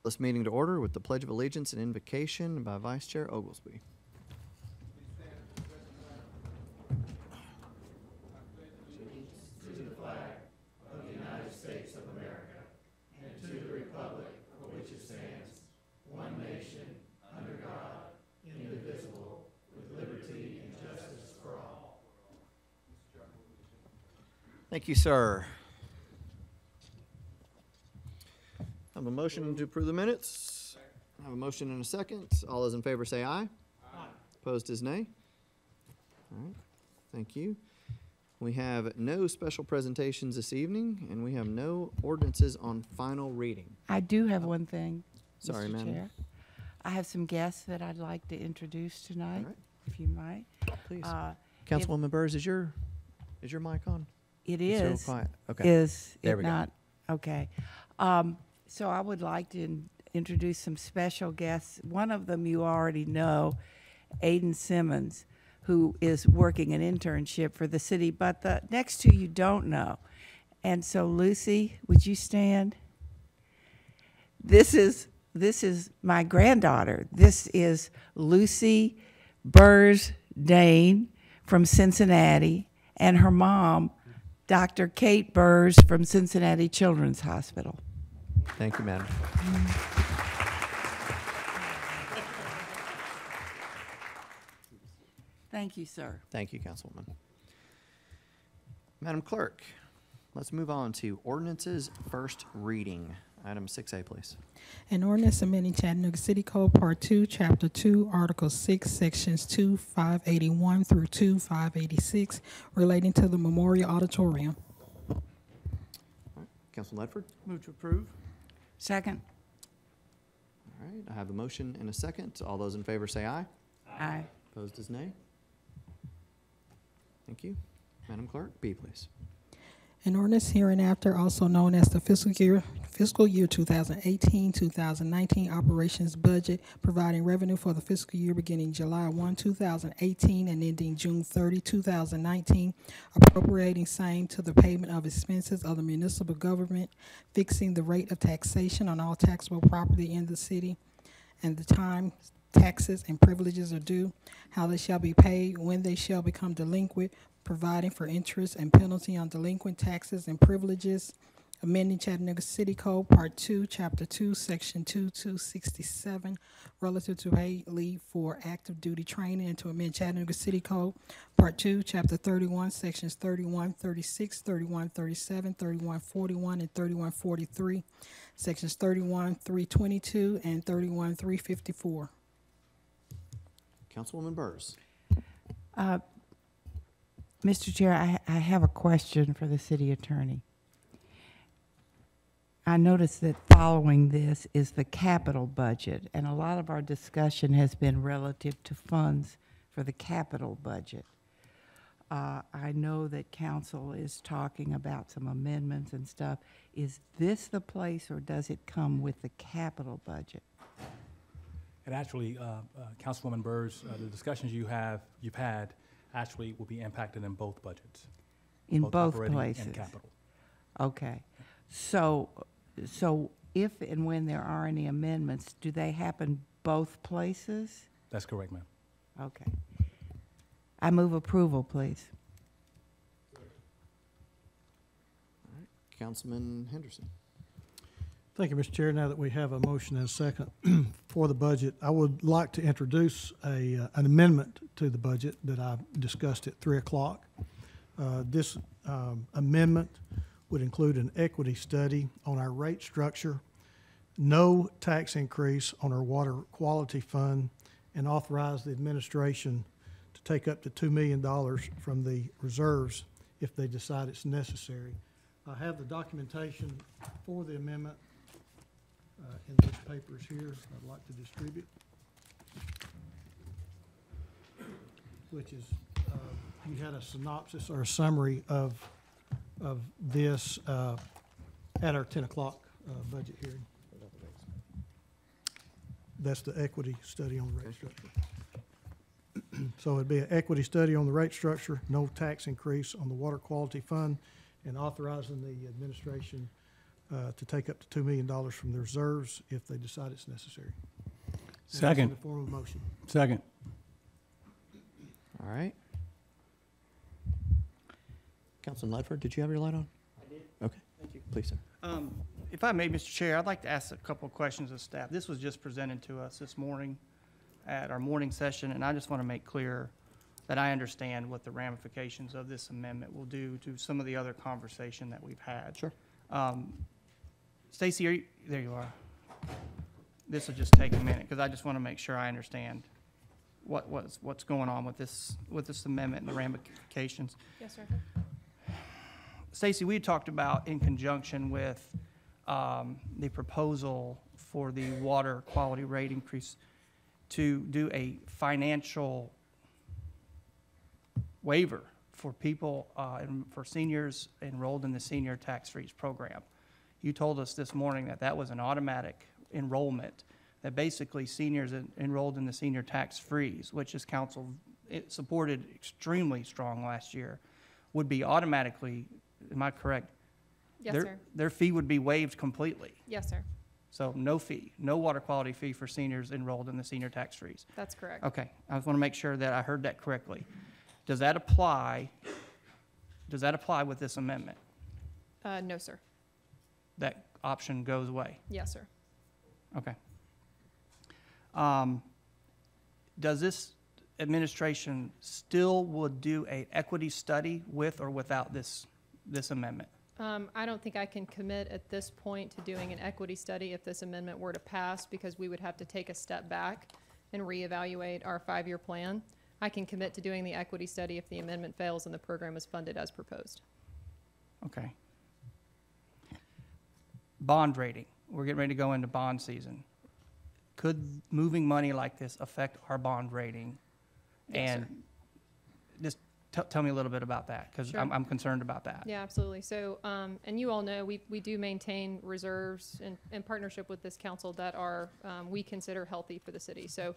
This meeting to order with the Pledge of Allegiance and invocation by Vice Chair Oglesby. Thank you, sir. I have a motion to approve the minutes. I have a motion and a second. All those in favor say aye. Aye. Opposed is nay. All right, thank you. We have no special presentations this evening, and we have no ordinances on final reading. I do have one thing, Sorry, Mr. ma'am. Chair. I have some guests that I'd like to introduce tonight, All right. if you might. Please. Councilwoman Burrs, is your mic on? It It's real is. quiet. Okay. Is There it we go. not? Okay. So I would like to introduce some special guests. One of them you already know, Aiden Simmons, who is working an internship for the city, but the next two you don't know. And so Lucy, would you stand? This is my granddaughter. This is Lucy Burrs Dane from Cincinnati, and her mom, Dr. Kate Burrs from Cincinnati Children's Hospital. Thank you, madam. Thank you, sir. Thank you, Councilwoman. Madam Clerk, let's move on to ordinances first reading. Item 6A, please. An ordinance amending Chattanooga City Code Part 2, Chapter 2, Article 6, Sections 2581 through 2586, relating to the Memorial Auditorium. All right, Councilman Ledford. Move to approve. Second. All right, I have a motion and a second. All those in favor say aye. Aye. Opposed is nay. Thank you. Madam Clerk, B, please. An ordinance hereinafter, also known as the fiscal year 2018-2019 operations budget, providing revenue for the fiscal year beginning July 1, 2018 and ending June 30, 2019, appropriating same to the payment of expenses of the municipal government, fixing the rate of taxation on all taxable property in the city, and the time taxes and privileges are due, how they shall be paid, when they shall become delinquent, providing for interest and penalty on delinquent taxes and privileges, amending Chattanooga City Code Part 2, Chapter 2, Section 2267, relative to paid leave for active duty training, and to amend Chattanooga City Code Part 2, Chapter 31, Sections 3136, 3137, 3141, and 3143, Sections 31322 and 31354. Councilwoman Burrs. Mr. Chair, I have a question for the city attorney. I noticed that following this is the capital budget, and a lot of our discussion has been relative to funds for the capital budget. I know that council is talking about some amendments and stuff. Is this the place, or does it come with the capital budget? And actually, Councilwoman Burrs, the discussions you've had actually will be impacted in both budgets. In both operating places? and capital. Okay. So if and when there are any amendments, do they happen both places? That's correct, ma'am. Okay. I move approval, please. All right, Councilman Henderson. Thank you, Mr. Chair. Now that we have a motion and a second for the budget, I would like to introduce an amendment to the budget that I discussed at 3 o'clock. This amendment would include an equity study on our rate structure, no tax increase on our water quality fund, and authorize the administration to take up to $2 million from the reserves if they decide it's necessary. I have the documentation for the amendment in these papers here I'd like to distribute, which is, you had a synopsis or a summary of this at our 10 o'clock budget hearing. That's the equity study on the rate structure. So it'd be an equity study on the rate structure, no tax increase on the water quality fund, and authorizing the administration to take up to $2 million from the reserves if they decide it's necessary. And that's in Second. the form of a motion. Second. All right. Councilman Ledford, did you have your light on? I did. Okay, Thank you. please, sir. If I may, Mr. Chair, I'd like to ask a couple of questions of staff. This was just presented to us this morning at our morning session, and I just want to make clear that I understand what the ramifications of this amendment will do to some of the other conversation that we've had. Sure. Stacy, there you are. This will just take a minute, because I just want to make sure I understand what's going on with this amendment and the ramifications. Yes, sir. Stacy, we talked about in conjunction with the proposal for the water quality rate increase to do a financial waiver for people, and for seniors enrolled in the senior tax freeze program. You told us this morning that that was an automatic enrollment, that basically seniors enrolled in the senior tax freeze, which is council supported extremely strong last year, would be automatically, am I correct? Yes, Their- sir. Their fee would be waived completely. Yes, sir. So no fee, no water quality fee for seniors enrolled in the senior tax freeze. That's correct. Okay, I just want to make sure that I heard that correctly. Does that apply with this amendment? No, sir. That option goes away? Yes, sir. Okay. Does this administration still would do a equity study with or without this amendment? I don't think I can commit at this point to doing an equity study if this amendment were to pass, because we would have to take a step back and reevaluate our 5-year plan. I can commit to doing the equity study if the amendment fails and the program is funded as proposed. Okay. Bond rating. We're getting ready to go into bond season. Could moving money like this affect our bond rating? Yes, And just tell me a little bit about that, because Sure. I'm concerned about that. Yeah, absolutely. So, and you all know, we do maintain reserves in partnership with this council that are, we consider healthy for the city. So,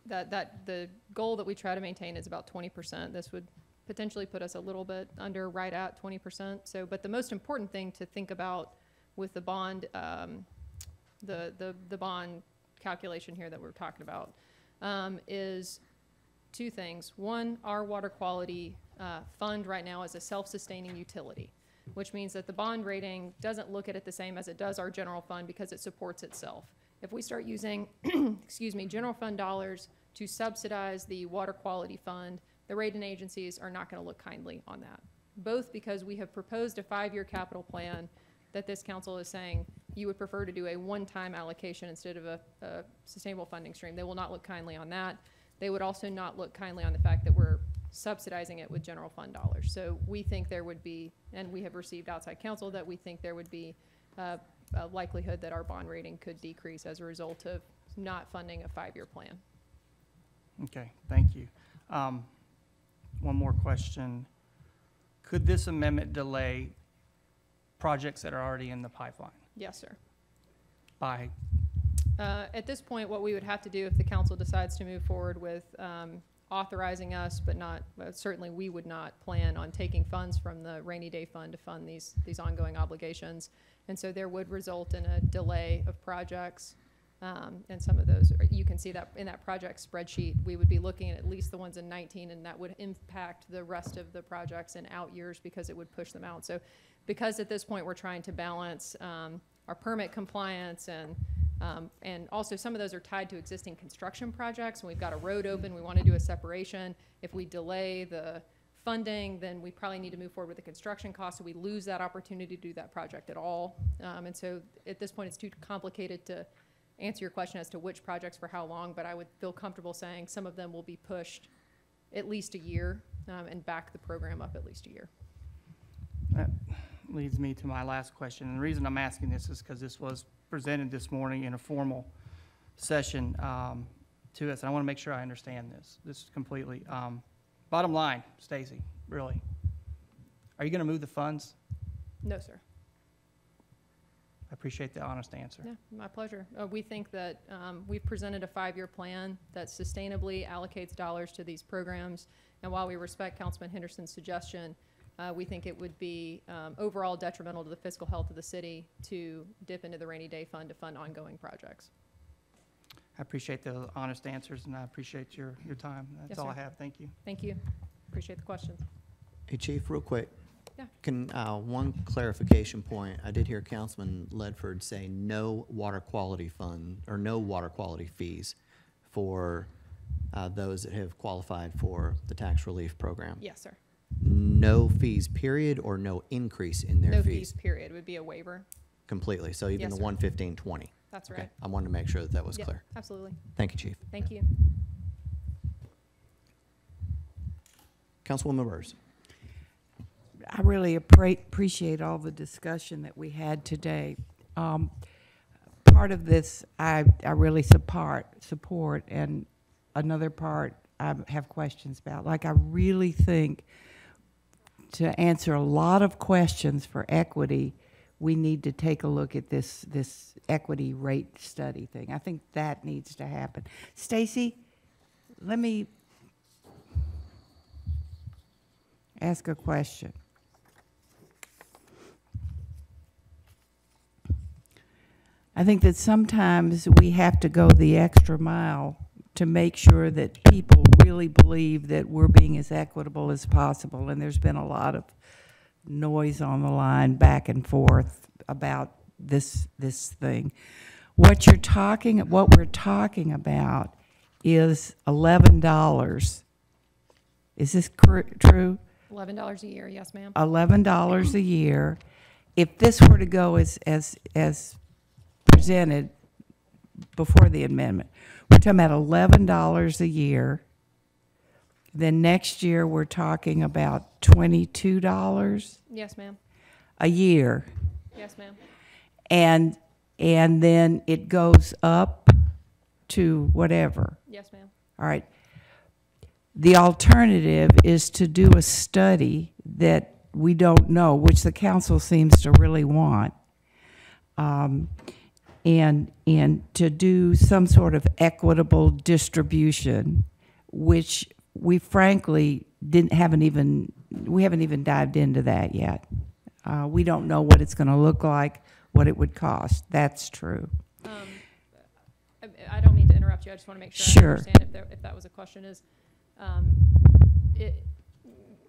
that the goal that we try to maintain is about 20%. This would potentially put us a little bit under, right at 20%. So, but the most important thing to think about with the bond, the bond calculation here that we're talking about, is two things. One, our water quality fund right now is a self-sustaining utility, which means that the bond rating doesn't look at it the same as it does our general fund because it supports itself. If we start using, excuse me, general fund dollars to subsidize the water quality fund, the rating agencies are not going to look kindly on that. Both because we have proposed a 5-year capital plan that this council is saying you would prefer to do a one-time allocation instead of a sustainable funding stream. They will not look kindly on that. They would also not look kindly on the fact that we're subsidizing it with general fund dollars. So we think there would be, and we have received outside counsel, that we think there would be a likelihood that our bond rating could decrease as a result of not funding a 5-year plan. Okay, thank you. One more question. Could this amendment delay projects that are already in the pipeline Yes, sir. by, At this point, what we would have to do if the council decides to move forward with authorizing us, but not, certainly we would not plan on taking funds from the rainy day fund to fund these ongoing obligations. And so there would result in a delay of projects. And some of those, you can see that in that project spreadsheet, we would be looking at least the ones in 19, and that would impact the rest of the projects in out years because it would push them out. So because at this point we're trying to balance our permit compliance and also some of those are tied to existing construction projects, and we've got a road open, we want to do a separation. If we delay the funding, then we probably need to move forward with the construction costs, so we lose that opportunity to do that project at all. And so at this point, it's too complicated to answer your question as to which projects for how long, but I would feel comfortable saying some of them will be pushed at least a year and back the program up at least a year. that leads me to my last question. And the reason I'm asking this is because this was presented this morning in a formal session to us, and I want to make sure I understand this. This is completely, bottom line, Stacy, really. Are you going to move the funds? No, sir. I appreciate the honest answer. Yeah, my pleasure. We think that we've presented a 5-year plan that sustainably allocates dollars to these programs. And while we respect Councilman Henderson's suggestion, we think it would be overall detrimental to the fiscal health of the city to dip into the rainy day fund to fund ongoing projects. I appreciate the honest answers, and I appreciate your time. Yes, That's all I sir. have. Thank you. Thank you. Appreciate the questions. Hey, Chief, real quick. Yeah. Can, one clarification point. I did hear Councilman Ledford say no water quality fund, or no water quality fees for those that have qualified for the tax relief program. Yes, sir. No fees, period, or no increase in their No fees? fees, period. It would be a waiver. Completely, so even Yes, the sir. 115.20. That's Okay, right. I wanted to make sure that that was Yep, clear. absolutely. Thank you, Chief. Thank you. Councilwoman Burrs. I really appreciate all the discussion that we had today. Part of this I really support, and another part I have questions about. Like, I really think to answer a lot of questions for equity, we need to take a look at this equity rate study thing. I think that needs to happen. Stacy, let me ask a question. I think that sometimes we have to go the extra mile to make sure that people really believe that we're being as equitable as possible. And there's been a lot of noise on the line back and forth about this thing. What we're talking about is $11. Is this true? $11 a year, yes, ma'am. $11 a year. If this were to go as presented before the amendment, we're talking about $11 a year. Then next year, we're talking about $22 Yes, ma'am. a year. Yes, ma'am. And then it goes up to whatever. Yes, ma'am. All right. The alternative is to do a study that we don't know, which the council seems to really want, and to do some sort of equitable distribution, which we frankly haven't even dived into that yet. We don't know what it's going to look like, what it would cost. That's true. I don't mean to interrupt you. I just want to make sure I Sure. understand if that was a question.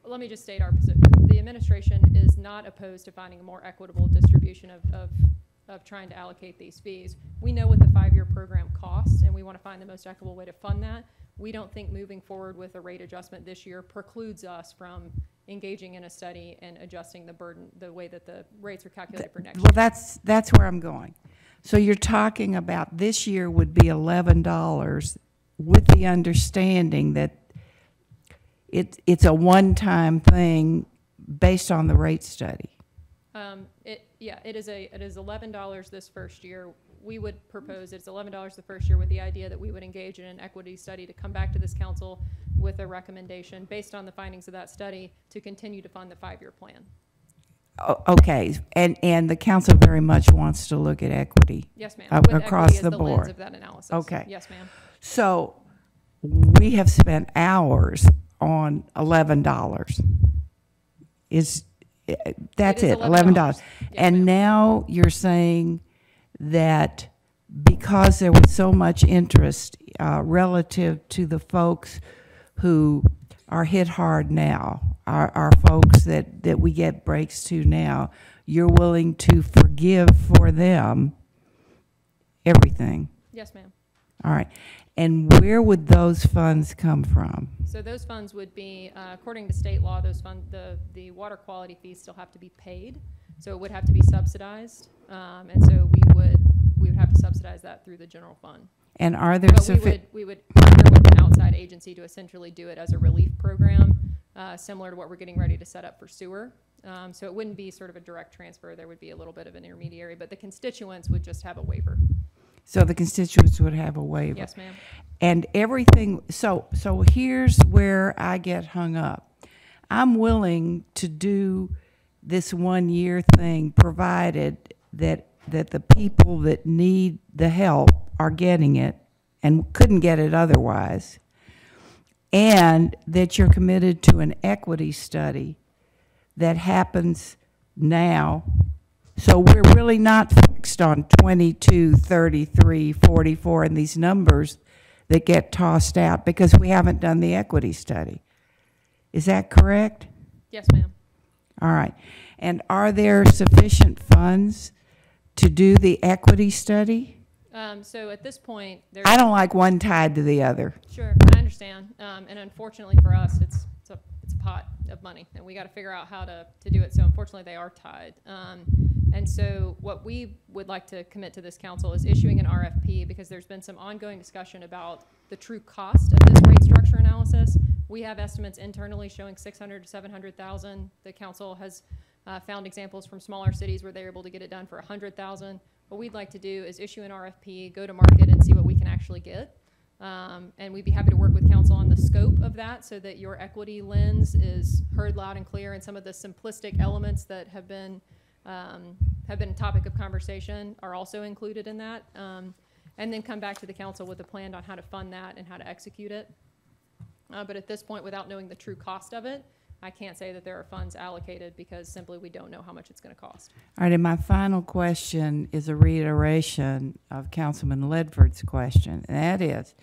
Let me just state our position. The administration is not opposed to finding a more equitable distribution of trying to allocate these fees. We know what the 5-year program costs, and we want to find the most equitable way to fund that. We don't think moving forward with a rate adjustment this year precludes us from engaging in a study and adjusting the burden, the way that the rates are calculated for next year. Well, that's where I'm going. So you're talking about this year would be $11 with the understanding that it's a one-time thing based on the rate study. It is $11 this first year. We would propose it's $11 the first year with the idea that we would engage in an equity study to come back to this council with a recommendation based on the findings of that study to continue to fund the 5-year plan. Okay, and the council very much wants to look at equity. Yes, ma'am. Across the lens board. of that analysis. Okay. Yes, ma'am. So we have spent hours on $11. That's It is it, $11. Yes, And ma'am. now you're saying that because there was so much interest relative to the folks who are hit hard now, our folks that we get breaks to now, you're willing to forgive for them everything. Yes, ma'am. All right. And where would those funds come from? So those funds would be, according to state law, the water quality fees still have to be paid. So it would have to be subsidized. And so we would have to subsidize that through the general fund. And are there But we would partner with an outside agency to essentially do it as a relief program, similar to what we're getting ready to set up for sewer. So it wouldn't be sort of a direct transfer. There would be a little bit of an intermediary, but the constituents would just have a waiver. So the constituents would have a waiver? Yes, ma'am. And everything, so here's where I get hung up. I'm willing to do this 1-year thing, provided that the people that need the help are getting it and couldn't get it otherwise, and that you're committed to an equity study that happens now. So we're really not fixed on 22, 33, 44, and these numbers that get tossed out because we haven't done the equity study. Is that correct? Yes, ma'am. All right. And are there sufficient funds to do the equity study? So at this point, there's. I don't like one tied to the other. Sure, I understand. And unfortunately for us, it's a pot of money, and we got to figure out how to do it. So unfortunately, they are tied. And so what we would like to commit to this council is issuing an RFP, because there's been some ongoing discussion about the true cost of this rate structure analysis. We have estimates internally showing 600 to 700,000. The council has found examples from smaller cities where they're able to get it done for 100,000. What we'd like to do is issue an RFP, go to market, and see what we can actually get. And we'd be happy to work with council on the scope of that so that your equity lens is heard loud and clear, and some of the simplistic elements that have been a topic of conversation are also included in that. And then come back to the council with a plan on how to fund that and how to execute it. But at this point, without knowing the true cost of it, I can't say that there are funds allocated because simply we don't know how much it's going to cost. All right, and my final question is a reiteration of Councilman Ledford's question, and that is,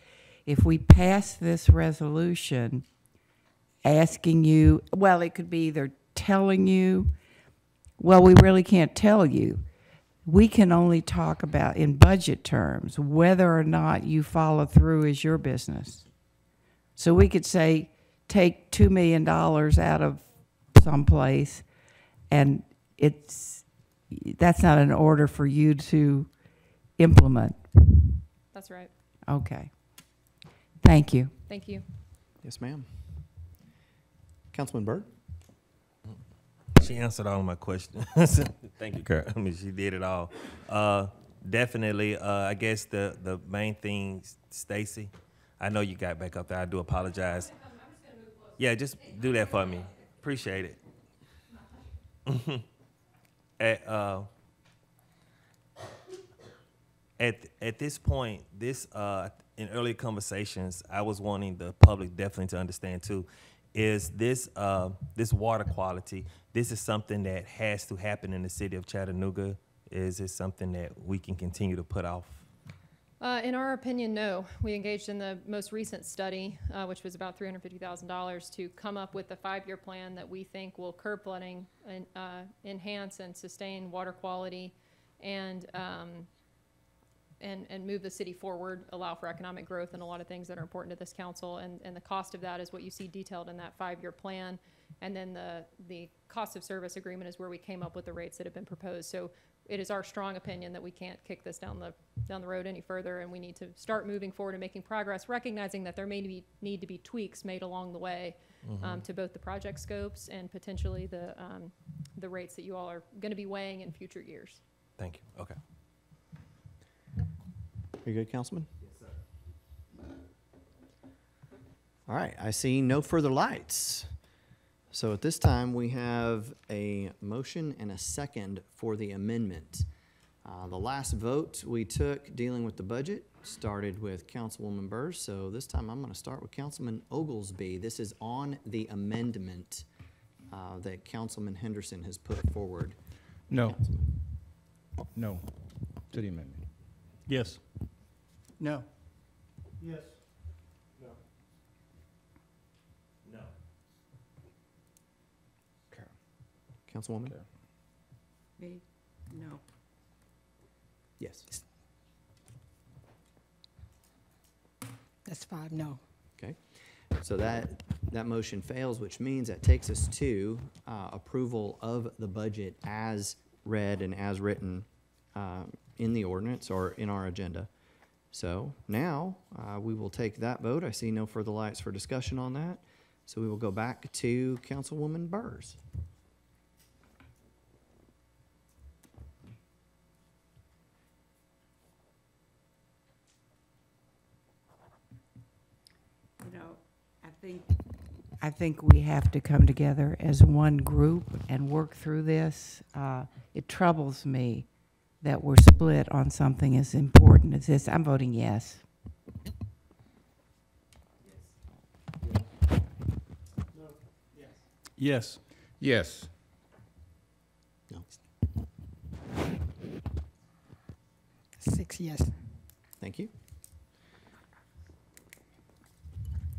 if we pass this resolution asking you, well, it could be either telling you, well, we really can't tell you. We can only talk about, in budget terms, whether or not you follow through is your business. So we could say, take $2 million out of someplace, and that's not an order for you to implement. That's right. Okay. Thank you. Thank you. Yes, ma'am. Councilman Byrd? She answered all of my questions. Thank you, Kurt. I mean, she did it all. Definitely, I guess the main thing, Stacy, I know you got back up there. I do apologize. Yeah, just do that for me. Appreciate it. At this point, in earlier conversations, I was wanting the public definitely to understand too, is this water quality, this is something that has to happen in the city of Chattanooga? Is it something that we can continue to put off? In our opinion, no. We engaged in the most recent study, which was about $350,000, to come up with a 5-year plan that we think will curb flooding and enhance and sustain water quality and move the city forward, allow for economic growth and a lot of things that are important to this council. And the cost of that is what you see detailed in that 5-year plan. And then the cost of service agreement is where we came up with the rates that have been proposed. So it is our strong opinion that we can't kick this down the road any further, and we need to start moving forward and making progress, recognizing that there may need to be tweaks made along the way to both the project scopes and potentially the rates that you all are going to be weighing in future years. Thank you. Okay. Are you good, Councilman? Yes, sir. All right, I see no further lights. So at this time, we have a motion and a second for the amendment. The last vote we took dealing with the budget started with Councilwoman Burr, so this time I'm going to start with Councilman Oglesby. This is on the amendment that Councilman Henderson has put forward. No. No to the amendment. Yes. No. Yes. No. Councilwoman? Me? No. Yes. That's 5 no. Okay. So that motion fails, which means that takes us to approval of the budget as read and as written in the ordinance or in our agenda. So now we will take that vote. I see no further lights for discussion on that. So we will go back to Councilwoman Burrs. You know, I think we have to come together as one group and work through this. It troubles me that we're split on something as important as this. I'm voting yes. Yes. Yes. yes. Thank you.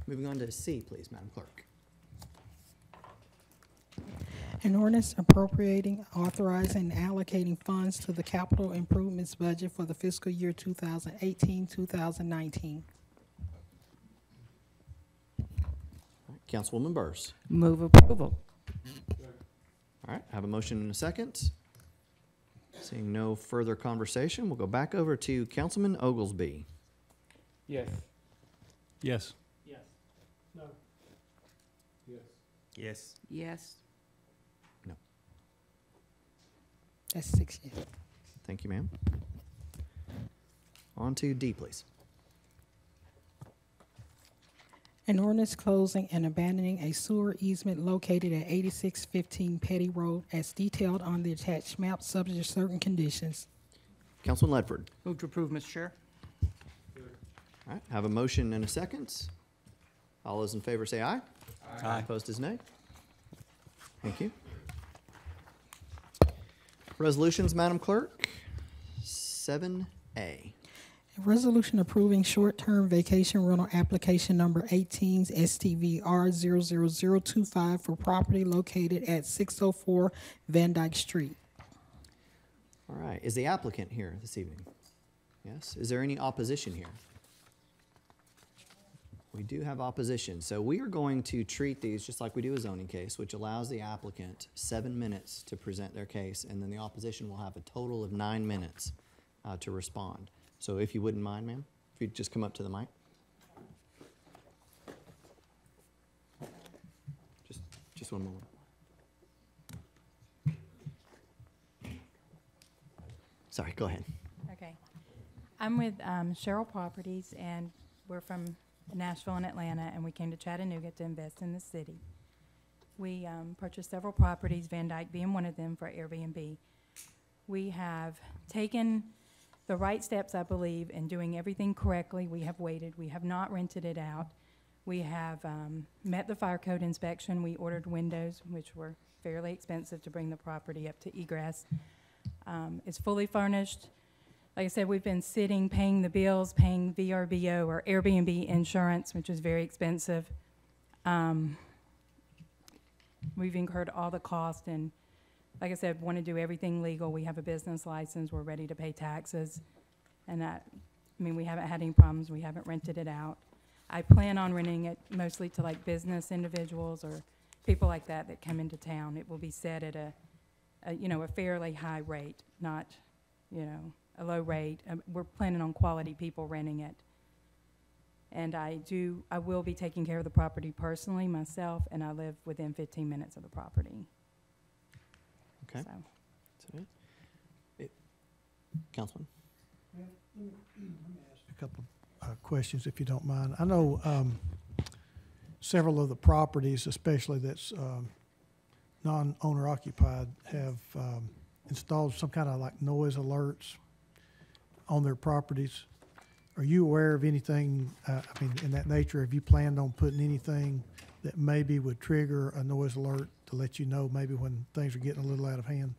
Moving on to C, please, Madam Clerk. An ordinance appropriating, authorizing, and allocating funds to the capital improvements budget for the fiscal year 2018-2019. Councilwoman Burrs. Move approval. All right, I have a motion and a second. Seeing no further conversation, we'll go back over to Councilman Oglesby. Yes. Yes. Yes. Yes. That's 6 yes. Thank you, ma'am. On to D, please. An ordinance closing and abandoning a sewer easement located at 8615 Petty Road as detailed on the attached map, subject to certain conditions. Councilman Ledford. Move to approve, Mr. Chair. All right, I have a motion and a second. All those in favor say aye. Aye. Opposed is nay. Thank you. Resolutions, Madam Clerk. 7A. A resolution approving short-term vacation rental application number 18 STVR 00025 for property located at 604 Van Dyke Street. All right, is the applicant here this evening? Yes, is there any opposition here? We do have opposition, so we are going to treat these just like we do a zoning case, which allows the applicant 7 minutes to present their case, and then the opposition will have a total of 9 minutes to respond. So if you wouldn't mind, ma'am, if you'd just come up to the mic. Just one moment. Sorry, go ahead. Okay. I'm with Cheryl Properties, and we're from Nashville and Atlanta, and we came to Chattanooga to invest in the city. We purchased several properties, Van Dyke being one of them, for Airbnb. We have taken the right steps, I believe, in doing everything correctly. We have waited. We have not rented it out. We have met the fire code inspection. We ordered windows, which were fairly expensive to bring the property up to egress. It's fully furnished. Like I said, we've been sitting, paying the bills, paying VRBO or Airbnb insurance, which is very expensive. We've incurred all the cost, and like I said, want to do everything legal. We have a business license. We're ready to pay taxes. And I mean, we haven't had any problems. We haven't rented it out. I plan on renting it mostly to like business individuals or people like that that come into town. It will be set at a fairly high rate, not, a low rate. We're planning on quality people renting it. And I will be taking care of the property personally myself, and I live within 15 minutes of the property. Okay. So. That's it. Councilman? Let me ask a couple of questions, if you don't mind. I know several of the properties, especially that's non-owner occupied, have installed some kind of like noise alerts on their properties. Are you aware of anything, in that nature? Have you planned on putting anything that maybe would trigger a noise alert to let you know maybe when things are getting a little out of hand?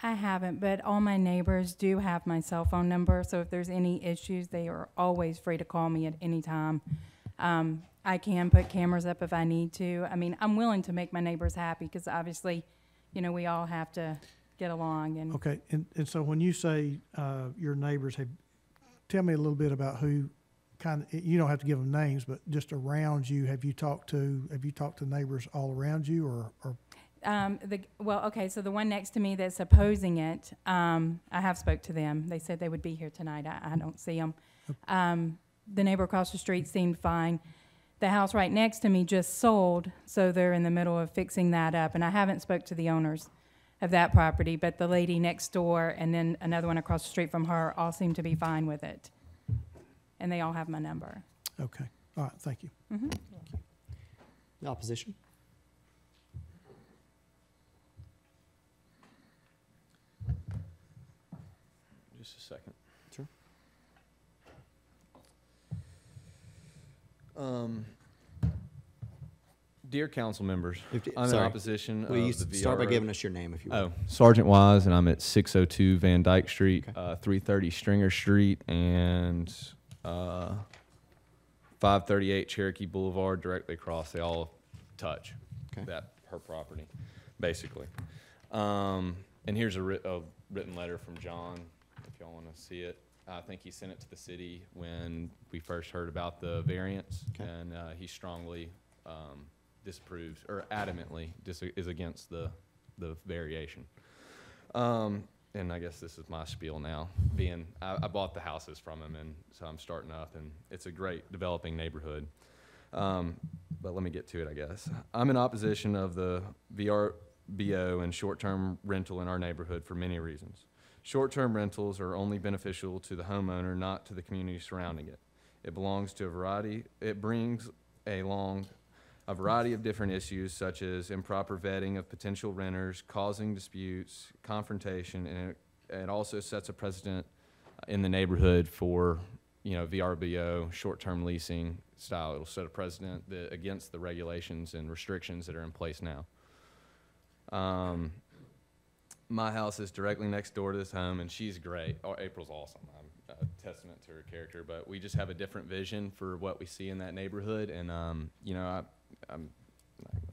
I haven't, but all my neighbors do have my cell phone number, so if there's any issues, they are always free to call me at any time. I can put cameras up if I need to. I mean, I'm willing to make my neighbors happy because obviously, we all have to get along. And Okay, and so when you say your neighbors have, tell me a little bit about who you don't have to give them names, but just around you, have you talked to neighbors all around you or so the one next to me that's opposing it, I have spoke to them. They said they would be here tonight. I don't see them. The neighbor across the street seemed fine. The house right next to me just sold, so they're in the middle of fixing that up. And I haven't spoke to the owners of that property, but the lady next door and then another one across the street from her all seem to be fine with it. And they all have my number. Okay, all right, thank you. Mm-hmm. The opposition? Just a second. Sure. Dear council members, If you- I'm in sorry. opposition Will you of the VR. start by giving us your name if you will? Oh, Sergeant Wise, and I'm at 602 Van Dyke Street, Okay. 330 Stringer Street, and 538 Cherokee Boulevard, directly across. They all touch Okay. her property, basically. And here's a written letter from John, if y'all want to see it. I think he sent it to the city when we first heard about the variance, Okay. and he strongly disapproves, or adamantly is against the variation. And I guess this is my spiel now, being I bought the houses from him, and so I'm starting up, and it's a great developing neighborhood. But let me get to it, I guess. I'm in opposition of the VRBO and short-term rental in our neighborhood for many reasons. Short-term rentals are only beneficial to the homeowner, not to the community surrounding it. It brings along a variety of different issues, such as improper vetting of potential renters, causing disputes, confrontation, and it also sets a precedent in the neighborhood for, VRBO, short-term leasing style. It'll set a precedent against the regulations and restrictions that are in place now. My house is directly next door to this home, and she's great. Oh, April's awesome. I'm a testament to her character, but we just have a different vision for what we see in that neighborhood, and I'm not going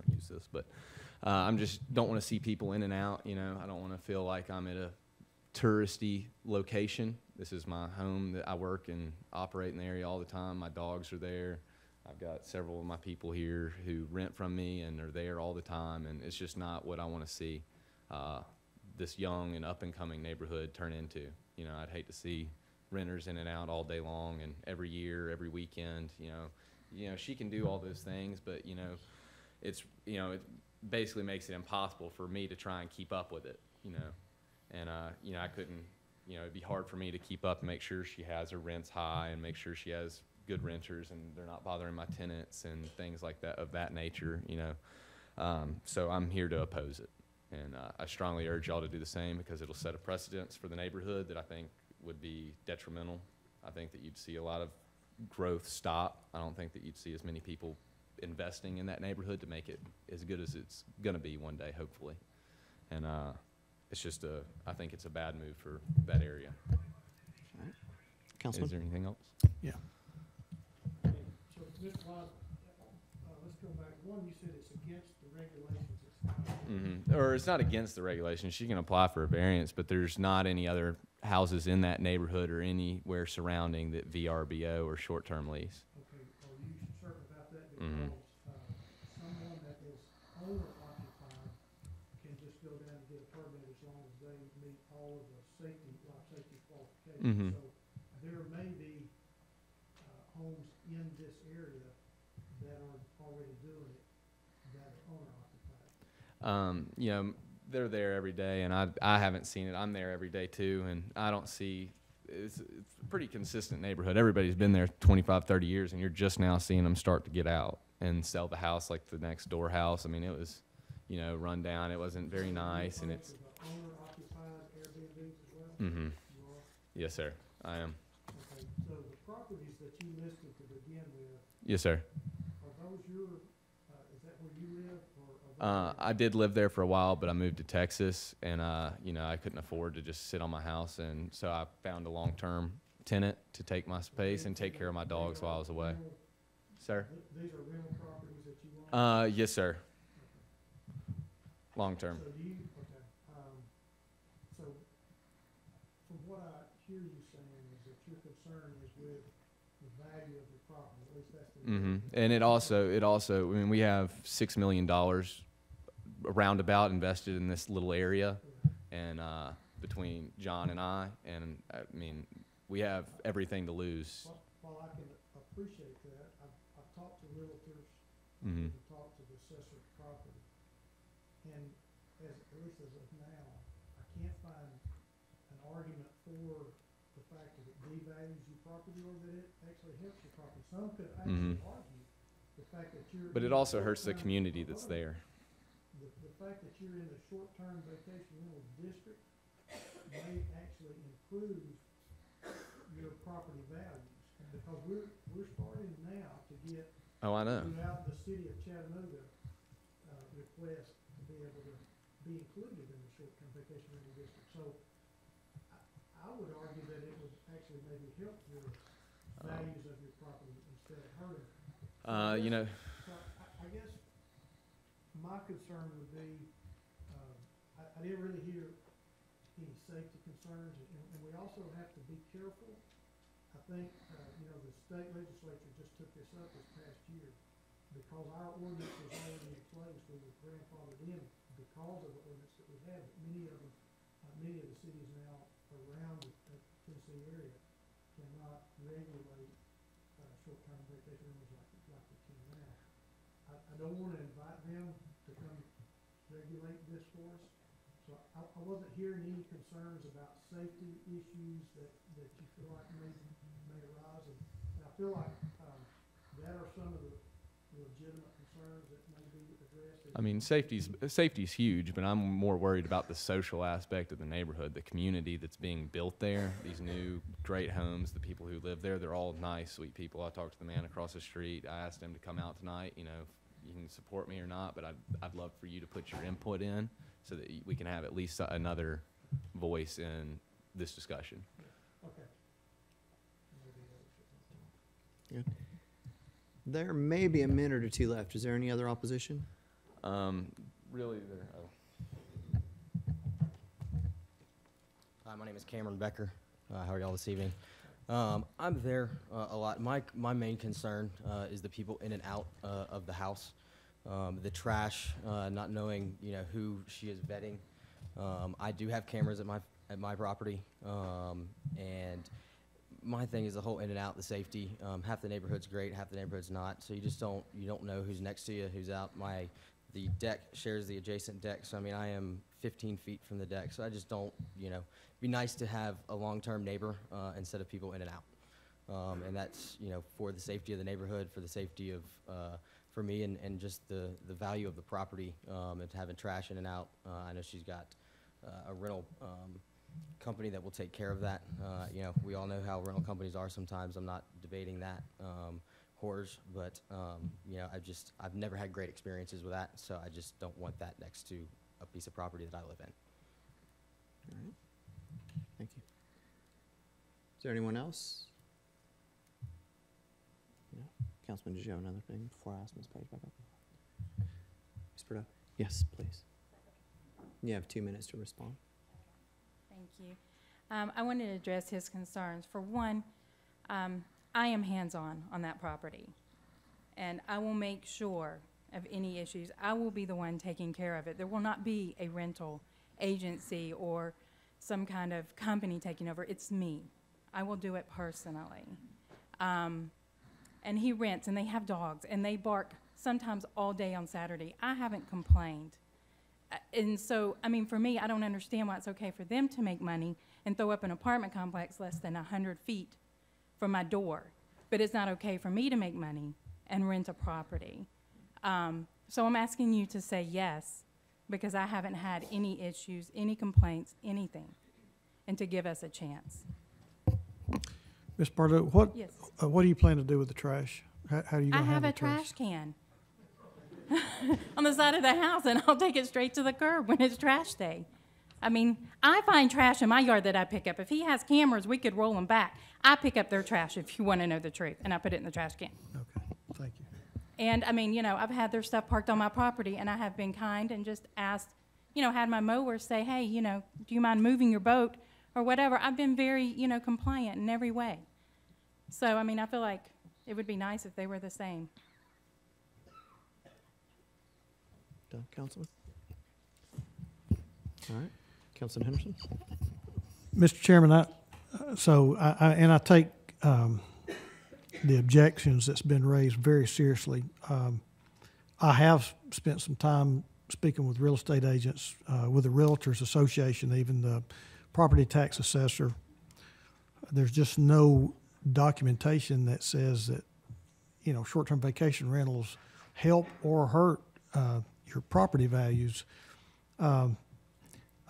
to use this, but I'm just don't want to see people in and out. I don't want to feel like I'm at a touristy location. This is my home that I work and operate in the area all the time. My dogs are there. I've got several of my people here who rent from me and are there all the time, and it's just not what I want to see this young and up-and-coming neighborhood turn into. I'd hate to see renters in and out all day long and every year, every weekend. She can do all those things, but it basically makes it impossible for me to try and keep up with it. And I couldn't. It'd be hard for me to keep up and make sure she has her rents high and make sure she has good renters and they're not bothering my tenants and things like that of that nature. So I'm here to oppose it. And I strongly urge y'all to do the same because it'll set a precedence for the neighborhood that I think would be detrimental. I think that you'd see a lot of growth stop. I don't think that you'd see as many people investing in that neighborhood to make it as good as it's going to be one day, hopefully. And it's just I think it's a bad move for that area. Councilman? Is there anything else? Yeah. So, Mr. Wise, let's go back. One, you said it's against the regulations. Or it's not against the regulations. She can apply for a variance, but there's not any other houses in that neighborhood or anywhere surrounding that VRBO or short-term lease. Okay, are you certain about that? Because someone that is owner-occupied can just go down and get a permit as long as they meet all of the safety qualifications. So there may be homes in this area that are already doing it that are owner-occupied. They're there every day, and I haven't seen it. I'm there every day too, and I don't see. It's a pretty consistent neighborhood. Everybody's been there 25, 30 years, and you're just now seeing them start to get out and sell the house like the next door house. I mean, it was, run down. It wasn't very nice, and it's. Owner-occupied Airbnbs as well? You are? Yes, sir. I am. Okay, so the properties that you listed to begin with, Yes, sir. are those is that where you live, or are I did live there for a while, but I moved to Texas, and I couldn't afford to just sit on my house, and so I found a long-term tenant to take my space and take care of my dogs while I was away. Sir? these are rental properties that you own? Yes, sir. Long-term. So so from what I hear you saying is that your concern is with the value of your property, at least that's the. And it also, I mean, we have $6 million roundabout invested in this little area, and between John and I mean, we have everything to lose. While I can appreciate that, I've talked to realtors, Mhm. I've talked to the assessor of property, and at least as of now, I can't find an argument for the fact that it devalues your property or that it actually helps your property. Some could actually argue the fact that you're. But it also hurts the community that's there. The fact that you're in a short-term vacation rental district may actually improve your property values, because we're starting now to get Oh, I know. throughout the city of Chattanooga request to be able to be included in the short-term vacation rental district. So I would argue that it would actually maybe help your values of your property instead of hurting. You know, So I guess my concern would be, I didn't really hear any safety concerns, and we also have to be careful. I think, the state legislature just took this up this past year. Because our ordinance was already in place, we were grandfathered in because of the ordinance that we had. But many of the cities now around the Tennessee area cannot regulate short-term vacation rentals like we can now. I don't want to invite them to come regulate this for us. So I wasn't hearing any concerns about safety issues that you feel like may arise. And I feel like that are some of the legitimate concerns that may be addressed. I mean, safety's huge, but I'm more worried about the social aspect of the neighborhood, the community that's being built there. These new great homes, the people who live there, they're all nice, sweet people. I talked to the man across the street. I asked him to come out tonight. You know, you can support me or not, but I'd love for you to put your input in so that we can have at least another voice in this discussion. Okay. Good. There may be a minute or two left. Is there any other opposition? Really, there. Hi, my name is Cameron Becker. How are y'all this evening? I'm there a lot. My main concern is the people in and out of the house. The trash, not knowing who she is vetting. I do have cameras at my property, and my thing is the whole in and out, the safety. Half the neighborhood's great, half the neighborhood's not. So you don't know who's next to you, who's out. The deck shares the adjacent deck, so I mean I am 15 feet from the deck. So I just don't, it'd be nice to have a long-term neighbor instead of people in and out. And that's for the safety of the neighborhood, for the safety of for me, and just the value of the property, and having trash in and out. I know she's got a rental company that will take care of that. We all know how rental companies are sometimes. I'm not debating that, horrors, but I've never had great experiences with that, so I just don't want that next to a piece of property that I live in. All right. Thank you. Is there anyone else? No? Councilman, did you have another thing before I ask Ms. Page back up? Ms. Burdo? Yes, please. You have 2 minutes to respond. Thank you. I wanted to address his concerns. For one, I am hands-on on that property, and I will make sure of any issues. I will be the one taking care of it. There will not be a rental agency or some kind of company taking over. It's me. I will do it personally. And he rents, and they have dogs, and they bark sometimes all day on Saturday. I haven't complained. And so, I mean, for me, I don't understand why it's okay for them to make money and throw up an apartment complex less than 100 feet from my door, but it's not okay for me to make money and rent a property. So I'm asking you to say yes, because I haven't had any issues, any complaints, anything, and to give us a chance. Ms. Barlow, what Yes. What do you plan to do with the trash? How do you I gonna have handle a the trash can on the side of the house, and I'll take it straight to the curb when it's trash day. I mean, I find trash in my yard that I pick up. If he has cameras, we could roll them back. I pick up their trash, if you want to know the truth, and I put it in the trash can. Okay, thank you. And, I mean, I've had their stuff parked on my property, and I have been kind and just asked, had my mower say, hey, do you mind moving your boat or whatever. I've been very, compliant in every way. So, I mean, I feel like it would be nice if they were the same. Done, Councilman? All right. Councilman Henderson? Mr. Chairman, I take the objections that's been raised very seriously. I have spent some time speaking with real estate agents, with the Realtors Association, even the property tax assessor. There's just no documentation that says that, short-term vacation rentals help or hurt your property values.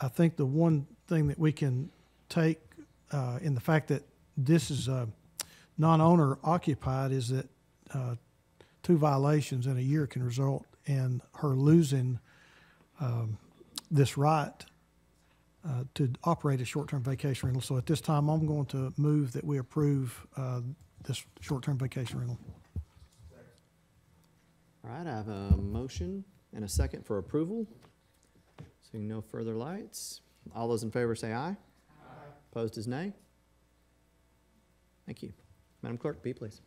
I think the one thing that we can take in the fact that this is non-owner occupied is that 2 violations in a year can result and her losing this right to operate a short-term vacation rental. So at this time, I'm going to move that we approve this short-term vacation rental. All right, I have a motion and a second for approval. Seeing no further lights. All those in favor say aye. Aye. Opposed is nay. Thank you. Madam Clerk, B, please.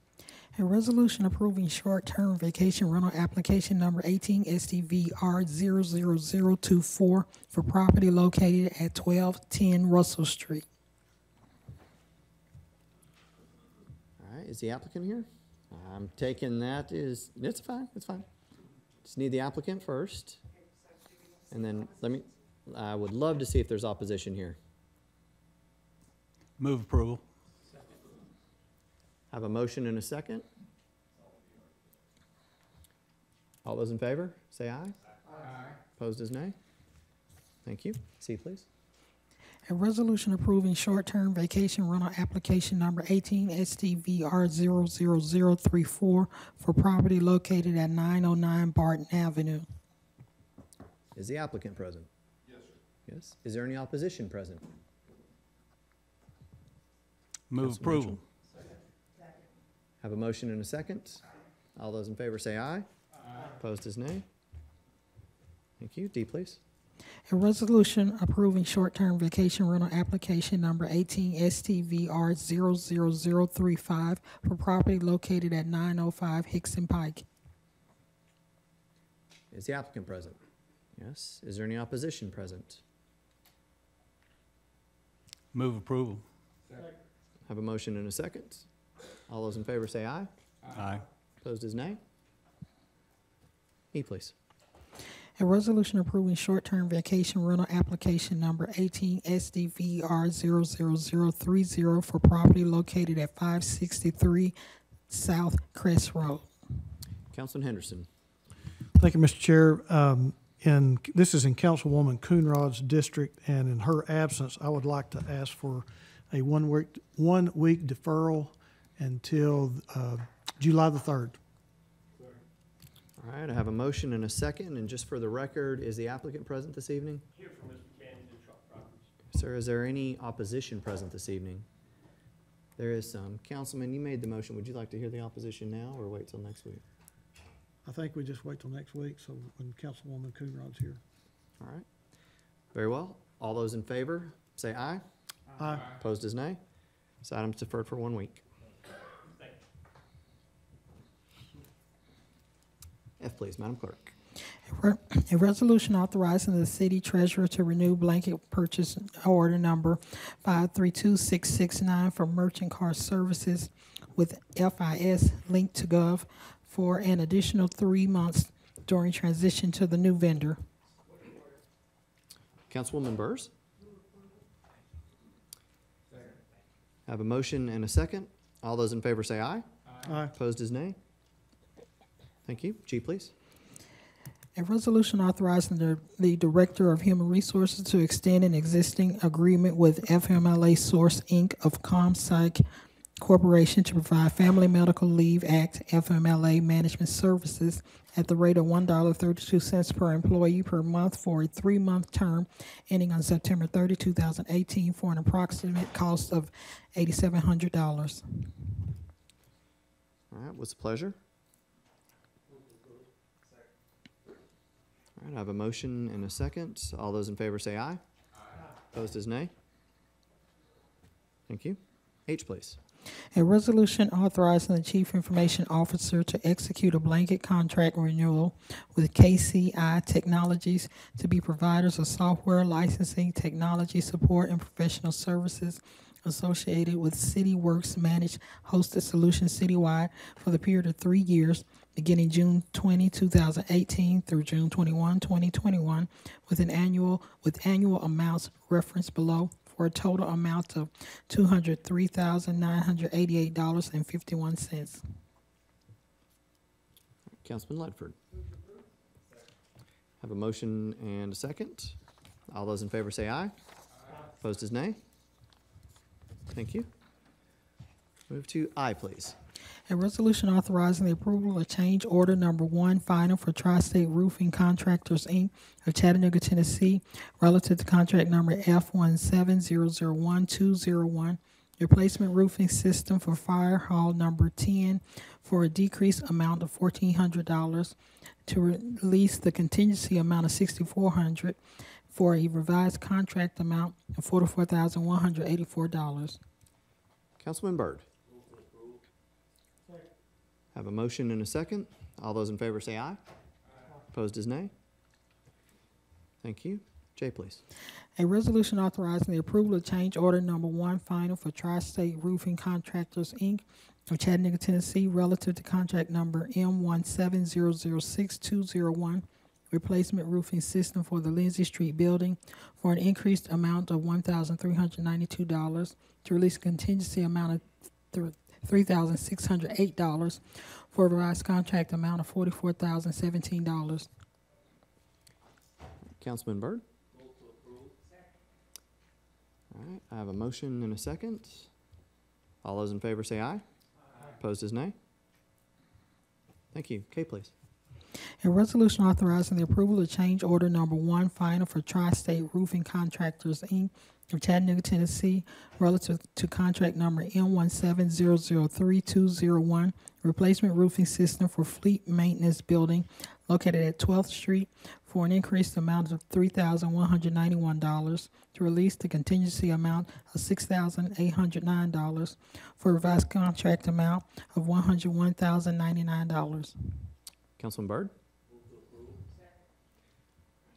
A resolution approving short-term vacation rental application number 18 STVR 00024 for property located at 1210 Russell Street. All right, is the applicant here? I'm taking that is, it's fine, it's fine. Just need the applicant first. And then I would love to see if there's opposition here. Move approval. I have a motion and a second. All those in favor, say aye. Aye. Opposed is nay. Thank you. C, please. A resolution approving short-term vacation rental application number 18 STVR 00034 for property located at 909 Barton Avenue. Is the applicant present? Yes, sir. Yes. Is there any opposition present? Move approval. Have a motion and a second. All those in favor say aye. Aye. Opposed is nay. Thank you. D, please. A resolution approving short-term vacation rental application number 18 STVR 00035 for property located at 905 Hickson Pike. Is the applicant present? Yes. Is there any opposition present? Move approval. Have a motion and a second. All those in favor say aye. Aye. Opposed is nay. E, please. A resolution approving short-term vacation rental application number 18 SDVR 00030 for property located at 563 South Crest Road. Councilman Henderson. Thank you, Mr. Chair. This is in Councilwoman Coonrod's district, and in her absence, I would like to ask for a one-week deferral until July the 3rd. All right, I have a motion and a second, and just for the record, is the applicant present this evening? Here from Mr. Cannon's and Truck Properties. Sir, is there any opposition present this evening? There is some. Councilman, you made the motion. Would you like to hear the opposition now or wait till next week? I think we just wait till next week, so when Councilwoman Coonrod's here. All right. Very well. All those in favor, say aye. Aye. Opposed is nay. This item's deferred for 1 week. F, please, Madam Clerk. A resolution authorizing the city treasurer to renew blanket purchase order number 532669 for merchant car services with FIS linked to Gov for an additional 3 months during transition to the new vendor. Councilwoman Burrs. I have a motion and a second. All those in favor say aye. Aye. Opposed is nay. Thank you. G, please. A resolution authorizing the Director of Human Resources to extend an existing agreement with FMLA Source, Inc. of ComPsych Corporation to provide Family Medical Leave Act FMLA management services at the rate of $1.32 per employee per month for a 3-month term ending on September 30, 2018 for an approximate cost of $8,700. All right, what's the pleasure? All right, I have a motion and a second. All those in favor say aye. Aye. Opposed is nay. Thank you. H, please. A resolution authorizing the Chief Information Officer to execute a blanket contract renewal with KCI Technologies to be providers of software licensing, technology support, and professional services associated with CityWorks Managed Hosted Solutions citywide for the period of 3 years, beginning June 20, 2018 through June 21, 2021, with annual amounts referenced below, for a total amount of $203,988.51. Councilman Ledford. Have a motion and a second. All those in favor say aye. Aye. Opposed is nay. Thank you. Move to I, please. A resolution authorizing the approval of change order number 1 final for Tri-State Roofing Contractors, Inc. of Chattanooga, Tennessee, relative to contract number F17001-201, replacement roofing system for Fire Hall number 10 for a decreased amount of $1,400, to release the contingency amount of $6,400 for a revised contract amount of $44,184. Councilman Byrd. Have a motion and a second. All those in favor say aye. Opposed is nay. Thank you. Jay, please. A resolution authorizing the approval of change order number 1 final for Tri-State Roofing Contractors, Inc. of Chattanooga, Tennessee, relative to contract number M17006-201, replacement roofing system for the Lindsay Street building for an increased amount of $1,392, to release contingency amount of $3,608 for a revised contract amount of $44,017. Councilman Byrd. All right, I have a motion and a second. All those in favor say aye. Opposed is nay. Thank you. Kay, please. A resolution authorizing the approval of change order number 1 final for Tri-State Roofing Contractors, Inc. of Chattanooga, Tennessee, relative to contract number M17003-201, replacement roofing system for Fleet Maintenance Building located at 12th Street for an increased amount of $3,191, to release the contingency amount of $6,809 for a revised contract amount of $101,099. Councilman Byrd.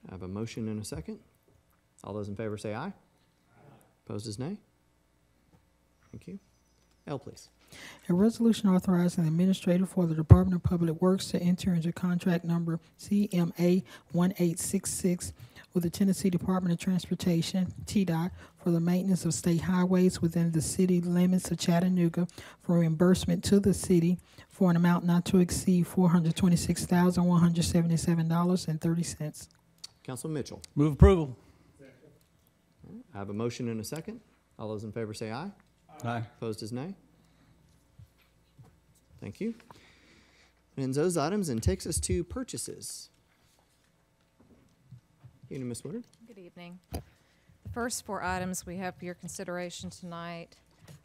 I have a motion and a second. All those in favor say aye. Opposed is nay. Thank you. L, please. A resolution authorizing the administrator for the Department of Public Works to enter into contract number CMA 1866 with the Tennessee Department of Transportation, TDOT, for the maintenance of state highways within the city limits of Chattanooga for reimbursement to the city for an amount not to exceed $426,177.30. Councilman Mitchell. Move approval. I have a motion and a second. All those in favor say aye. Aye. Opposed is nay. Thank you. Ends those items and takes us to purchases. Evening, Ms. Woodard. Good evening. The first 4 items we have for your consideration tonight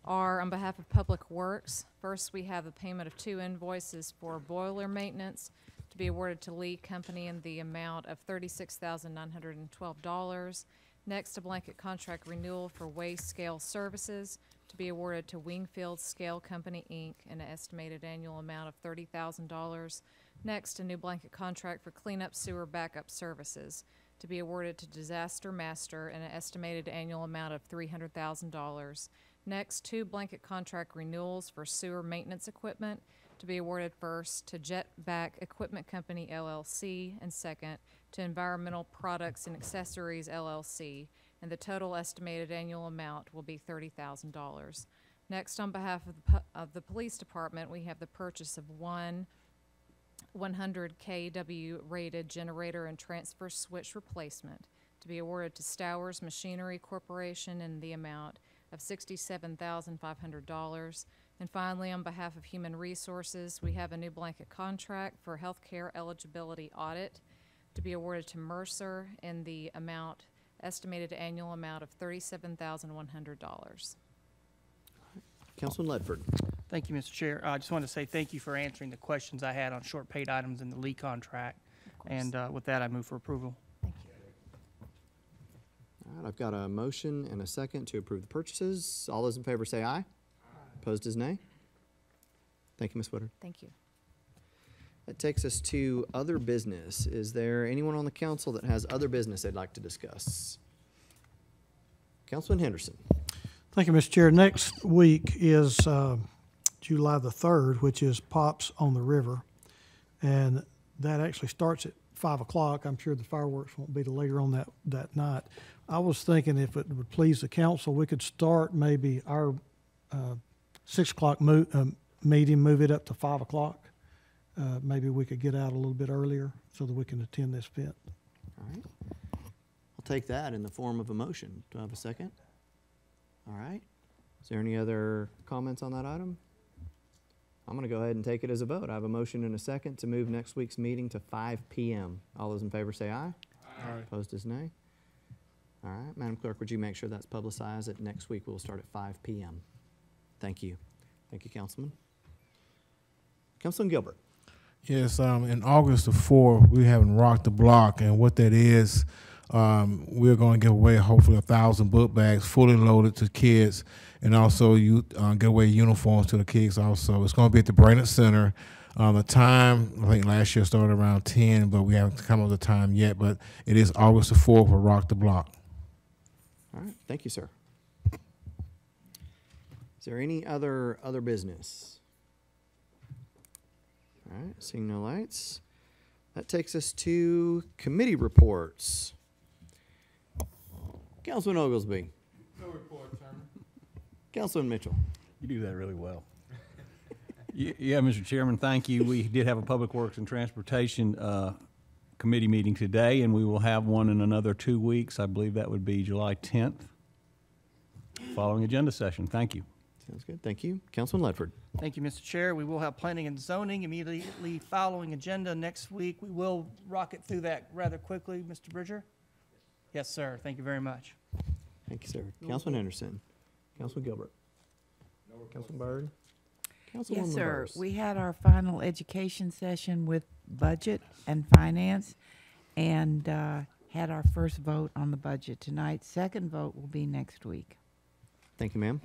are on behalf of Public Works. First, we have the payment of 2 invoices for boiler maintenance to be awarded to Lee Company in the amount of $36,912. Next, a blanket contract renewal for waste scale services to be awarded to Wingfield Scale Company, Inc. in an estimated annual amount of $30,000. Next, a new blanket contract for cleanup sewer backup services to be awarded to Disaster Master in an estimated annual amount of $300,000. Next, 2 blanket contract renewals for sewer maintenance equipment to be awarded first to Jetback Equipment Company, LLC, and second to Environmental Products and Accessories, LLC, and the total estimated annual amount will be $30,000. Next, on behalf of the Police Department, we have the purchase of 1 100 kW rated generator and transfer switch replacement to be awarded to Stowers Machinery Corporation in the amount of $67,500. And finally, on behalf of Human Resources, we have a new blanket contract for healthcare eligibility audit to be awarded to Mercer in the estimated annual amount of $37,100. Councilman Ledford. Thank you, Mr. Chair. I just wanted to say thank you for answering the questions I had on short paid items in the Lee contract. And with that, I move for approval. Thank you. All right, I've got a motion and a second to approve the purchases. All those in favor say aye. Opposed is nay. Thank you, Ms. Woodard. Thank you. That takes us to other business. Is there anyone on the council that has other business they'd like to discuss? Councilman Henderson. Thank you, Mr. Chair. Next week is July the 3rd, which is Pops on the River. And that actually starts at 5 o'clock. I'm sure the fireworks won't be till later on that night. I was thinking if it would please the council, we could start maybe our 6 o'clock meeting, move it up to 5 o'clock. Maybe we could get out a little bit earlier so that we can attend this event. All right. I'll take that in the form of a motion. Do I have a second? All right. Is there any other comments on that item? I'm going to go ahead and take it as a vote. I have a motion and a second to move next week's meeting to 5 p.m. All those in favor say aye. Aye. Opposed is nay. All right, Madam Clerk, would you make sure that's publicized that next week we'll start at 5 p.m.? Thank you. Thank you, Councilman. Councilman Gilbert. Yes, in August the 4th, we're having Rock the Block, and what that is, we're going to give away hopefully 1,000 book bags fully loaded to kids, and also you give away uniforms to the kids also. It's going to be at the Brainerd Center. The time, I think last year started around 10, but we haven't come up with the time yet, but it is August the 4th for Rock the Block. All right, thank you, sir. Is there any other business? All right, seeing no lights. That takes us to committee reports. Councilman Oglesby. No report, Chairman. Councilman Mitchell. You do that really well. Yeah, Mr. Chairman, thank you. We did have a Public Works and Transportation committee meeting today, and we will have one in another 2 weeks. I believe that would be July 10th, following agenda session. Thank you. Sounds good. Thank you. Councilman Ledford. Thank you, Mr. Chair. We will have planning and zoning immediately following agenda next week. We will rocket through that rather quickly, Mr. Bridger. Yes, sir. Thank you very much. Thank you, sir. Councilman Anderson. Councilman Gilbert. Councilman Byrd. Councilwoman Yes, sir. Burrs. We had our final education session with budget and finance and had our first vote on the budget tonight. Second vote will be next week. Thank you, ma'am.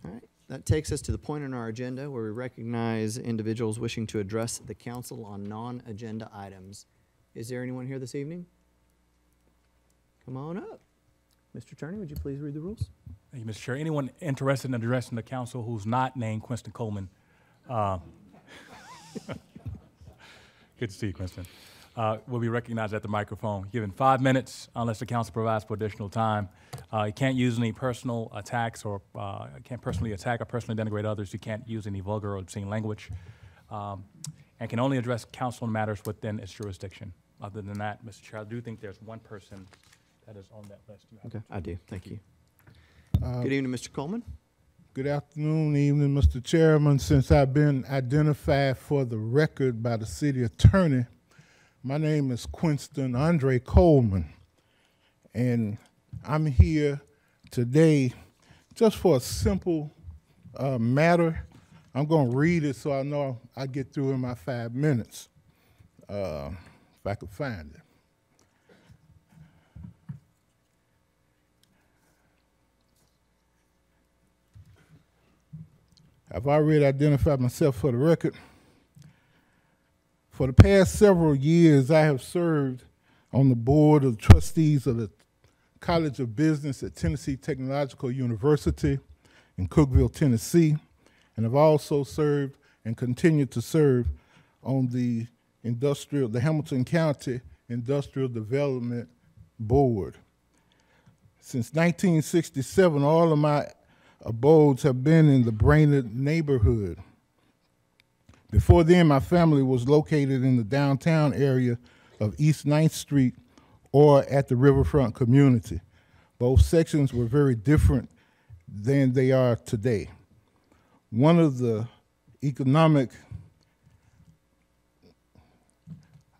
All right, that takes us to the point on our agenda where we recognize individuals wishing to address the council on non-agenda items. Is there anyone here this evening? Come on up. Mr. Attorney, would you please read the rules? Thank you, Mr. Chair. Anyone interested in addressing the council who's not named Quinston Coleman? Good to see you, Quinston. Will be recognized at the microphone. Given 5 minutes, unless the council provides for additional time. You can't use any personal attacks or can't personally attack or personally denigrate others. You can't use any vulgar or obscene language, and can only address council matters within its jurisdiction. Other than that, Mr. Chair, I do think there's one person that is on that list. Okay, I do. Thank you. Good evening, Mr. Coleman. Good afternoon, evening, Mr. Chairman. Since I've been identified for the record by the city attorney, my name is Quinston Andre Coleman, and I'm here today just for a simple matter. I'm going to read it so I know I get through in my 5 minutes, if I could find it. I've already identified myself for the record. For the past several years, I have served on the board of trustees of the College of Business at Tennessee Technological University in Cookeville, Tennessee, and have also served and continue to serve on the Hamilton County Industrial Development Board. Since 1967, all of my abodes have been in the Brainerd neighborhood. Before then, my family was located in the downtown area of East 9th Street or at the riverfront community. Both sections were very different than they are today. One of the economic,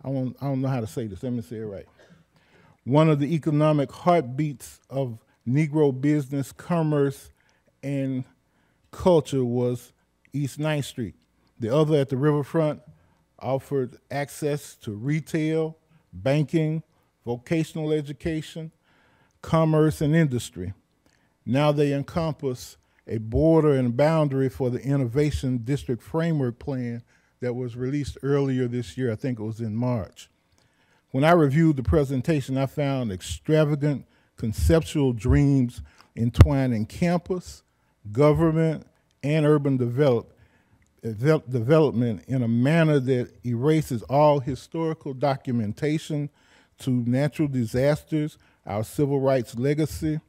I don't know how to say this, let me say it right. One of the economic heartbeats of Negro business, commerce, and culture was East 9th Street. The other at the riverfront offered access to retail, banking, vocational education, commerce, and industry. Now they encompass a border and boundary for the Innovation District Framework Plan that was released earlier this year. I think it was in March. When I reviewed the presentation, I found extravagant conceptual dreams entwining campus, government, and urban development in a manner that erases all historical documentation to natural disasters, our civil rights legacy,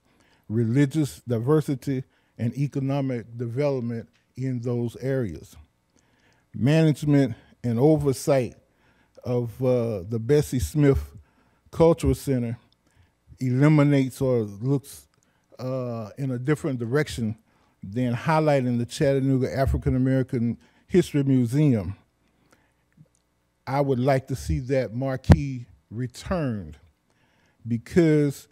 religious diversity, and economic development in those areas. Management and oversight of the Bessie Smith Cultural Center eliminates or looks in a different direction then highlighting the Chattanooga African American History Museum. I would like to see that marquee returned because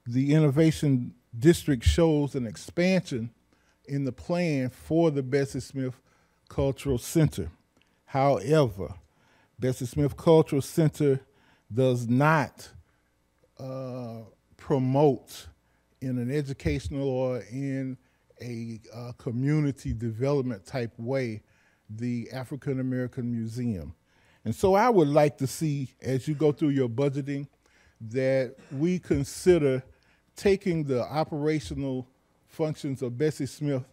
the Innovation District shows an expansion in the plan for the Bessie Smith Cultural Center. However, Bessie Smith Cultural Center does not promote in an educational or in a community development type way the African American Museum. And so I would like to see, as you go through your budgeting, that we consider taking the operational functions of Bessie Smith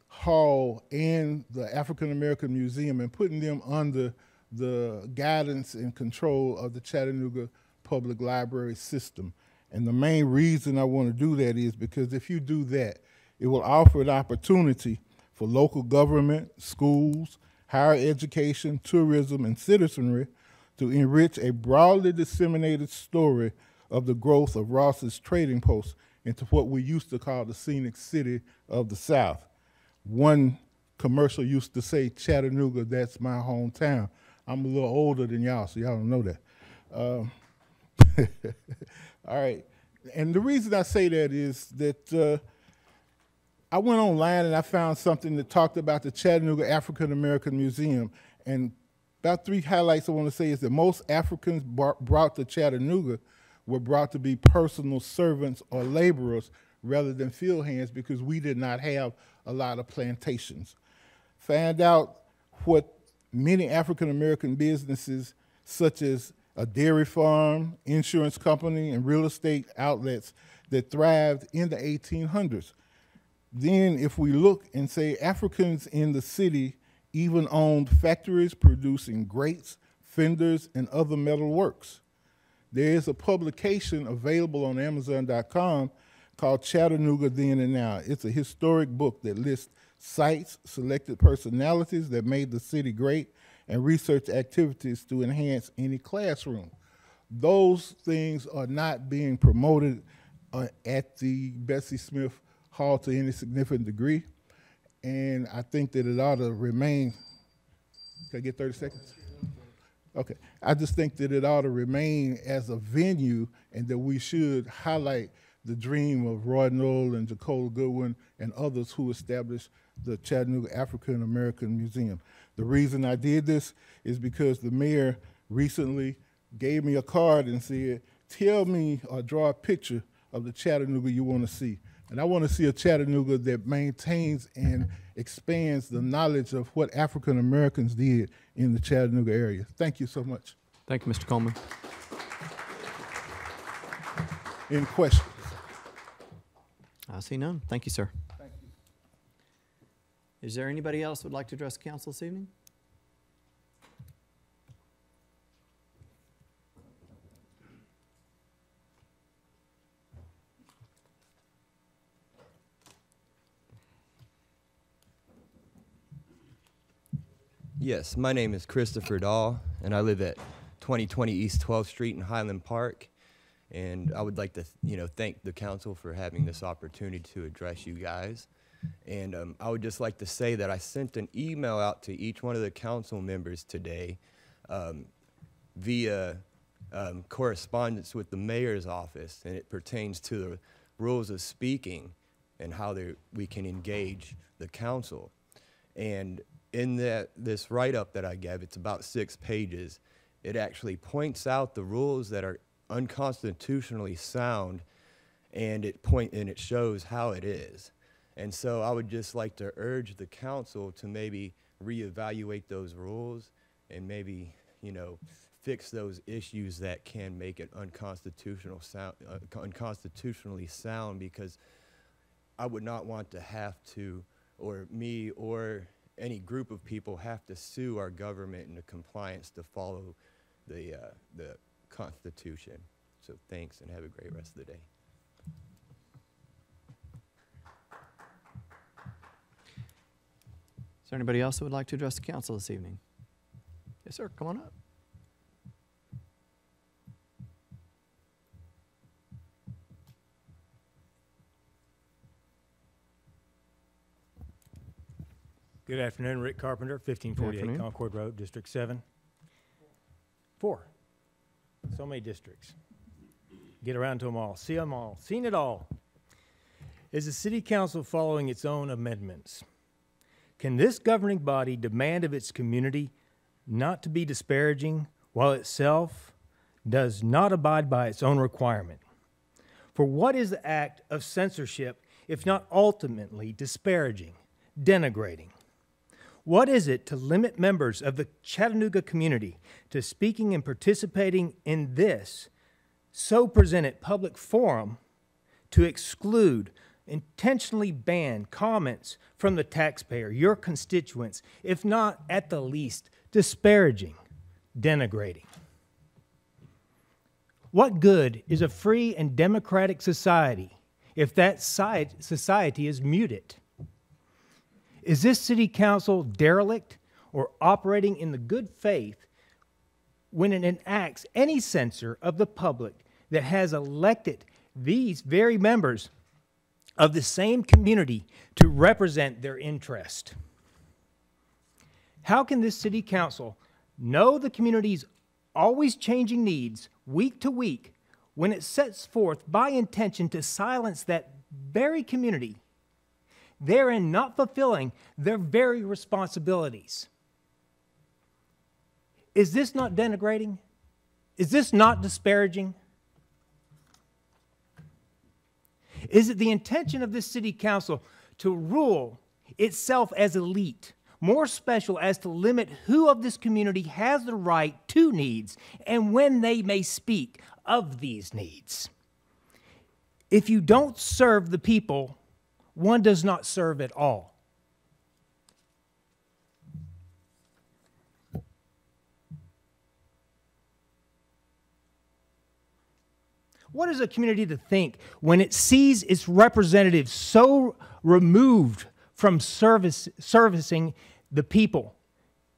Hall and the African American Museum and putting them under the guidance and control of the Chattanooga Public Library System. And the main reason I want to do that is because if you do that, it will offer an opportunity for local government, schools, higher education, tourism, and citizenry to enrich a broadly disseminated story of the growth of Ross's Trading Post into what we used to call the scenic city of the South. One commercial used to say, Chattanooga, that's my hometown. I'm a little older than y'all, so y'all don't know that. All right, and the reason I say that is that I went online and I found something that talked about the Chattanooga African American Museum, and about 3 highlights I want to say is that most Africans brought to Chattanooga were brought to be personal servants or laborers rather than field hands because we did not have a lot of plantations. Find out what many African American businesses such as a dairy farm, insurance company, and real estate outlets that thrived in the 1800s. Then if we look and say Africans in the city even owned factories producing grates, fenders, and other metal works. There is a publication available on Amazon.com called Chattanooga Then and Now. It's a historic book that lists sites, selected personalities that made the city great, and research activities to enhance any classroom. Those things are not being promoted at the Bessie Smith Hall to any significant degree, and I think that it ought to remain. Can I get 30 seconds? Okay. I just think that it ought to remain as a venue and that we should highlight the dream of Roy Noel and Jacola Goodwin and others who established the Chattanooga African American Museum. The reason I did this is because the mayor recently gave me a card and said, tell me or draw a picture of the Chattanooga you want to see. And I want to see a Chattanooga that maintains and expands the knowledge of what African Americans did in the Chattanooga area. Thank you so much. Thank you, Mr. Coleman. Any questions? I see none. Thank you, sir. Thank you. Is there anybody else who would like to address the council this evening? Yes, my name is Christopher Dahl, and I live at 2020 East 12th Street in Highland Park. And I would like to, thank the council for having this opportunity to address you guys. And I would just like to say that I sent an email out to each one of the council members today via correspondence with the mayor's office, and it pertains to the rules of speaking and how we can engage the council. And in this write-up that I gave, it's about 6 pages, it actually points out the rules that are unconstitutionally sound, and it shows how it is. And so I would just like to urge the council to maybe reevaluate those rules and maybe, fix those issues that can make it unconstitutionally sound, because I would not want to have to, or me or any group of people have to sue our government into compliance to follow the Constitution. So thanks, and have a great rest of the day. Is there anybody else who would like to address the council this evening? Yes, sir. Come on up. Good afternoon, Rick Carpenter, 1548 afternoon. Concord Road, District 7. 4. So many districts. Get around to them all, see them all, seen it all. Is the city council following its own amendments? Can this governing body demand of its community not to be disparaging while itself does not abide by its own requirement? For what is the act of censorship if not ultimately disparaging, denigrating? What is it to limit members of the Chattanooga community to speaking and participating in this so presented public forum to exclude, intentionally ban comments from the taxpayer, your constituents, if not at the least disparaging, denigrating? What good is a free and democratic society if that society is muted? Is this city council derelict or operating in the good faith when it enacts any censor of the public that has elected these very members of the same community to represent their interest? How can this city council know the community's always changing needs week to week when it sets forth by intention to silence that very community, therein not fulfilling their very responsibilities? Is this not denigrating? Is this not disparaging? Is it the intention of this city council to rule itself as elite, more special as to limit who of this community has the right to needs and when they may speak of these needs? If you don't serve the people, one does not serve at all. What is a community to think when it sees its representatives so removed from servicing the people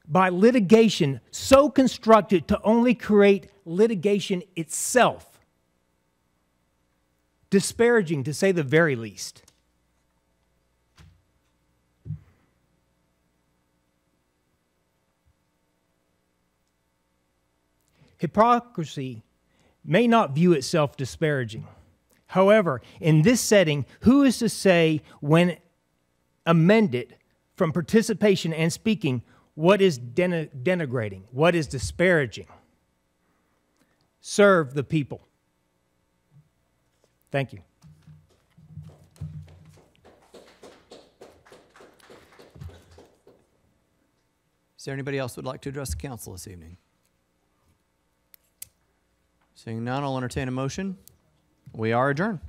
by litigation so constructed to only create litigation itself? Disparaging, to say the very least. Hypocrisy may not view itself disparaging. However, in this setting, who is to say when amended from participation and speaking what is denigrating, what is disparaging? Serve the people. Thank you. Is there anybody else who would like to address the council this evening? Seeing none, I'll entertain a motion. We are adjourned.